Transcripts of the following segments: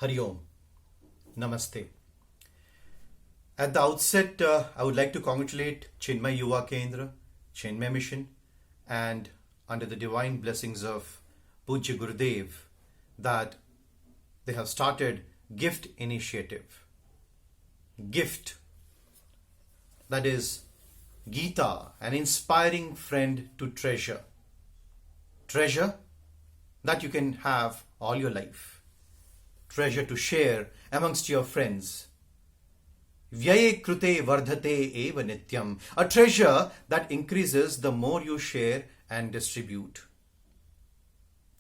Hari Om. Namaste. At the outset, I would like to congratulate Chinmaya Yuva Kendra, Chinmaya Mission, and under the divine blessings of Pujya Gurudev, that they have started Gift Initiative. Gift, that is Gita, an inspiring friend to treasure. Treasure that you can have all your life. Treasure to share amongst your friends. Vyaye krute vardhate eva nityam. A treasure that increases the more you share and distribute.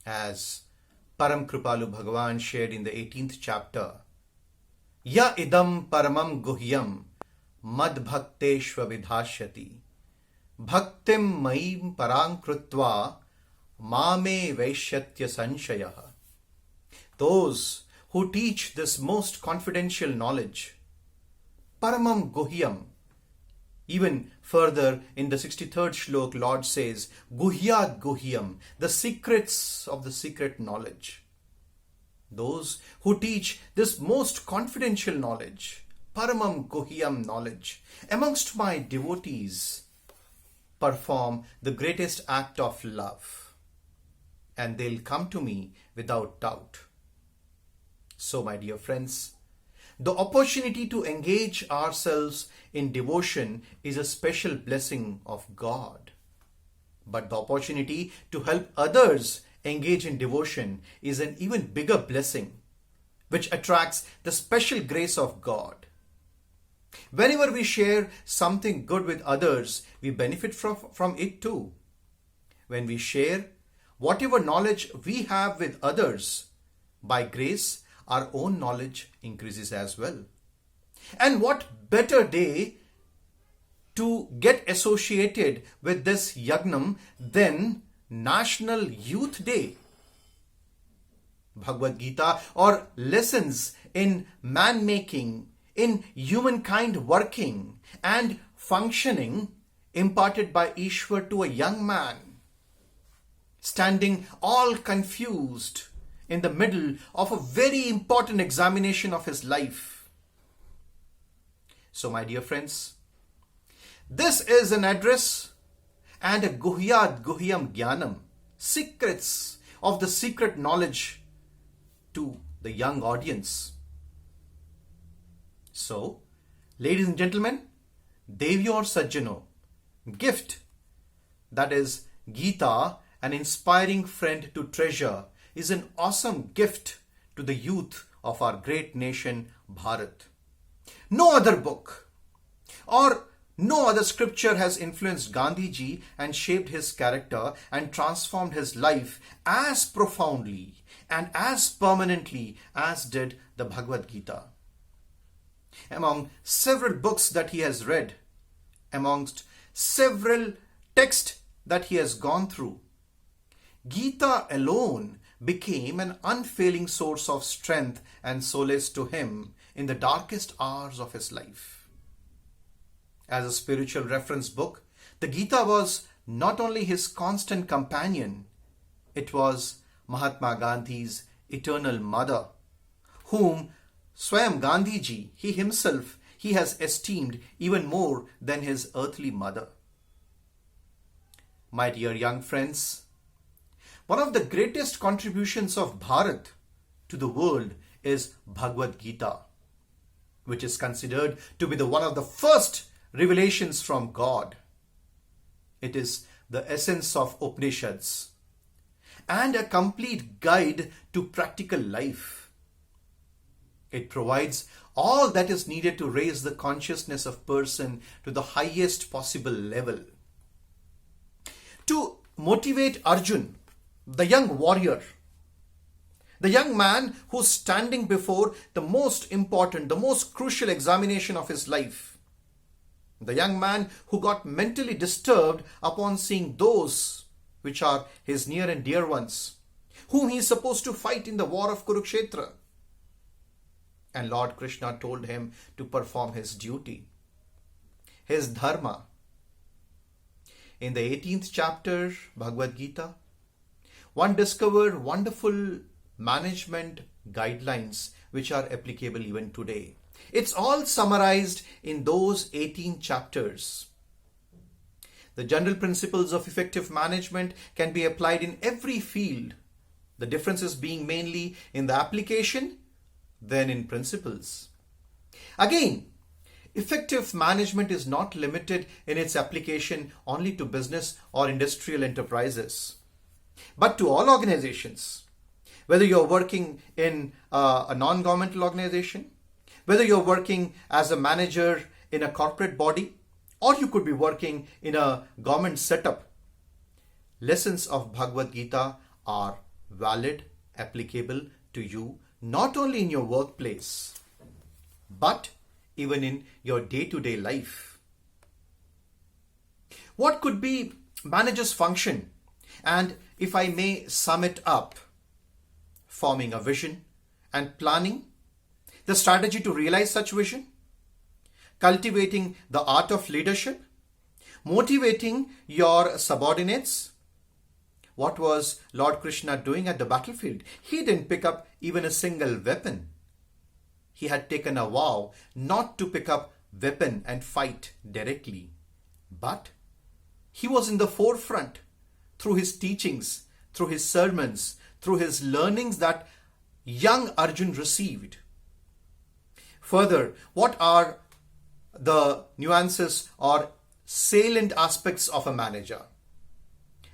As Param Kripalu Bhagavan shared in the 18th chapter, Ya idam paramam guhyam mad bhakteshva vidhashyati bhaktim maim parang krutva mame vaishyatya sanshayah. Those who teach this most confidential knowledge, paramam guhyam. Even further in the 63rd shlok, Lord says, Guhyat guhyam, the secrets of the secret knowledge. Those who teach this most confidential knowledge, paramam guhyam knowledge, amongst my devotees, perform the greatest act of love, and they'll come to me without doubt. So, my dear friends, the opportunity to engage ourselves in devotion is a special blessing of God. But the opportunity to help others engage in devotion is an even bigger blessing, which attracts the special grace of God. Whenever we share something good with others, we benefit from it too. When we share whatever knowledge we have with others, by grace, our own knowledge increases as well. And what better day to get associated with this yagnam than National Youth Day? Bhagwad Geeta, or lessons in man-making, in humankind working and functioning, imparted by Ishwar to a young man, standing all confused in the middle of a very important examination of his life. So, my dear friends, this is an address and a guhyat guhyam jnanam, secrets of the secret knowledge, to the young audience. So, ladies and gentlemen, Devyo or Sajjano, gift, that is Gita, an inspiring friend to treasure, is an awesome gift to the youth of our great nation, Bharat. No other book or no other scripture has influenced Gandhiji and shaped his character and transformed his life as profoundly and as permanently as did the Bhagwad Geeta. Among several books that he has read, amongst several texts that he has gone through, Gita alone became an unfailing source of strength and solace to him in the darkest hours of his life. As a spiritual reference book, the Gita was not only his constant companion, it was Mahatma Gandhi's eternal mother, whom Swayam Gandhiji, he has esteemed even more than his earthly mother. My dear young friends, one of the greatest contributions of Bharat to the world is Bhagwad Geeta, which is considered to be one of the first revelations from God. It is the essence of Upanishads and a complete guide to practical life. It provides all that is needed to raise the consciousness of person to the highest possible level. To motivate Arjun, the young warrior, the young man who's standing before the most important, the most crucial examination of his life, the young man who got mentally disturbed upon seeing those which are his near and dear ones, whom he is supposed to fight in the war of Kurukshetra. And Lord Krishna told him to perform his duty, his dharma. In the 18th chapter, Bhagwad Geeta, one discovered wonderful management guidelines which are applicable even today. It's all summarized in those 18 chapters. The general principles of effective management can be applied in every field, the differences being mainly in the application than in principles. Again, effective management is not limited in its application only to business or industrial enterprises, but to all organizations. Whether you're working in a non-governmental organization, whether you're working as a manager in a corporate body, or you could be working in a government setup, lessons of Bhagwad Gita are valid, applicable to you, not only in your workplace, but even in your day-to-day life. What could be manager's function? And if I may sum it up, forming a vision and planning the strategy to realize such vision, cultivating the art of leadership, motivating your subordinates. What was Lord Krishna doing at the battlefield? He didn't pick up even a single weapon. He had taken a vow not to pick up weapon and fight directly. But he was in the forefront through his teachings, through his sermons, through his learnings that young Arjun received. Further, what are the nuances or salient aspects of a manager?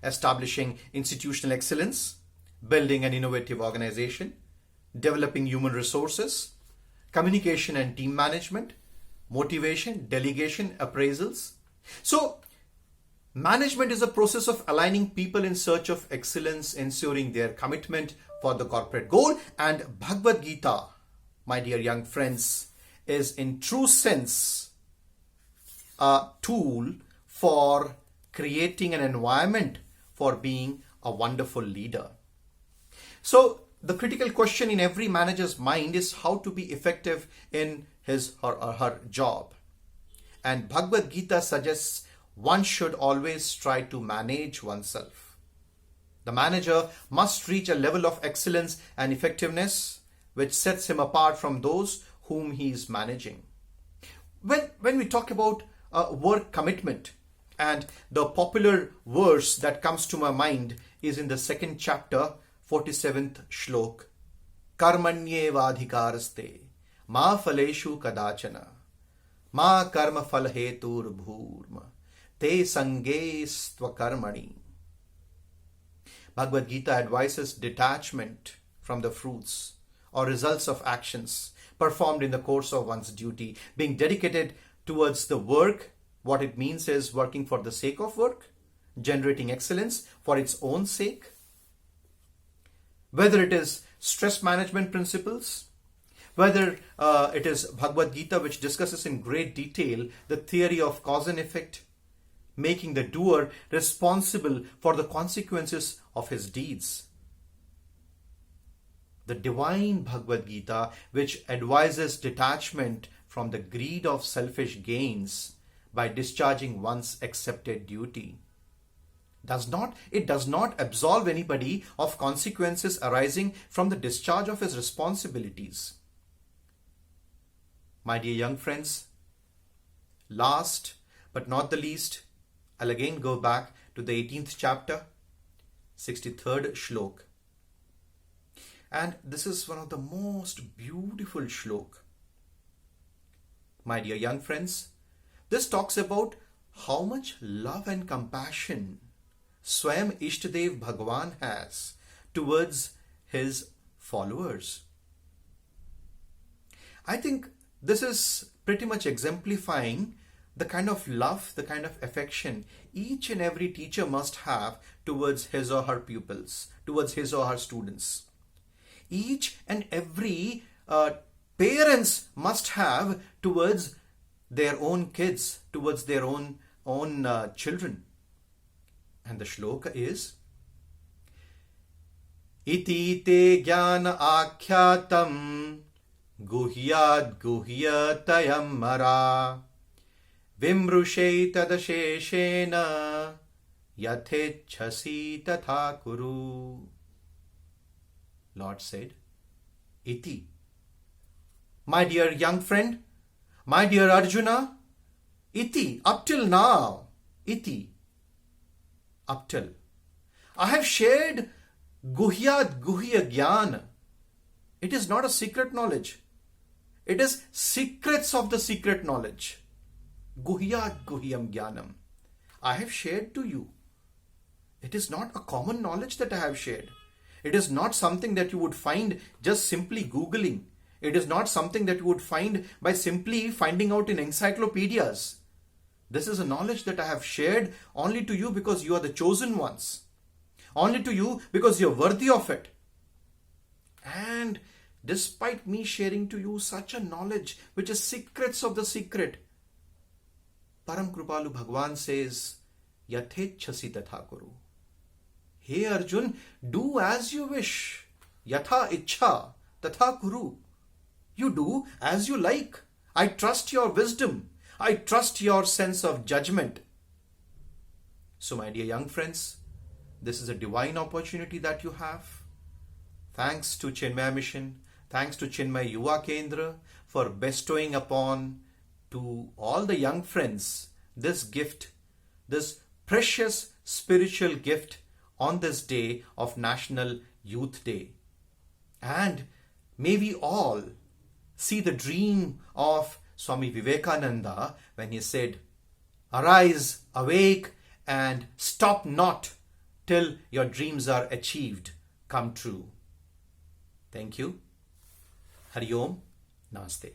Establishing institutional excellence, building an innovative organization, developing human resources, communication and team management, motivation, delegation, appraisals. So, management is a process of aligning people in search of excellence, ensuring their commitment for the corporate goal. And Bhagwad Gita, my dear young friends, is in true sense a tool for creating an environment for being a wonderful leader. So the critical question in every manager's mind is how to be effective in his or her job. And Bhagwad Gita suggests one should always try to manage oneself. The manager must reach a level of excellence and effectiveness which sets him apart from those whom he is managing. When we talk about work commitment, and the popular verse that comes to my mind is in the second chapter, 47th shlok. Karmanyevadhikaraste ma phaleshu kadachana ma karma phalhetur bhurma te sangestva karmani. Bhagwad Gita advises detachment from the fruits or results of actions performed in the course of one's duty, being dedicated towards the work. What it means is working for the sake of work, generating excellence for its own sake. Whether it is stress management principles, whether it is Bhagwad Gita which discusses in great detail the theory of cause and effect, making the doer responsible for the consequences of his deeds. The divine Bhagwad Gita which advises detachment from the greed of selfish gains by discharging one's accepted duty. It does not absolve anybody of consequences arising from the discharge of his responsibilities. My dear young friends, last but not the least, I'll again go back to the 18th chapter, 63rd shlok. And this is one of the most beautiful shlok. My dear young friends, this talks about how much love and compassion Swayam Ishtadev Bhagwan has towards his followers. I think this is pretty much exemplifying the kind of love, the kind of affection each and every teacher must have towards his or her pupils, towards his or her students. Each and every parents must have towards their own kids, towards their own children. And the shloka is Iti te jnana akyatam guhyad guhyatayam mara vimrushe tadasheshena yathechhasi tatha kuru. Lord said, Iti, my dear young friend, my dear Arjuna, iti, up till now, iti, up till. I have shared guhyad guhya gyan. It is not a secret knowledge. It is secrets of the secret knowledge. Guhyad guhyam gyanam. I have shared to you. It is not a common knowledge that I have shared. It is not something that you would find just simply Googling. It is not something that you would find by simply finding out in encyclopedias. This is a knowledge that I have shared only to you because you are the chosen ones. Only to you because you are worthy of it. And despite me sharing to you such a knowledge which is secrets of the secret, Param Kripalu Bhagwan says, Yathechhasi tatha kuru. Hey Arjun, do as you wish. Yatha ichha tatha kuru. You do as you like. I trust your wisdom. I trust your sense of judgment. So my dear young friends, this is a divine opportunity that you have. Thanks to Chinmaya Mission, thanks to Chinmaya Yuva Kendra for bestowing upon to all the young friends this gift, this precious spiritual gift on this day of National Youth Day. And may we all see the dream of Swami Vivekananda when he said, "Arise, awake, and stop not till your dreams are achieved, come true." Thank you. Hari Om. Namaste.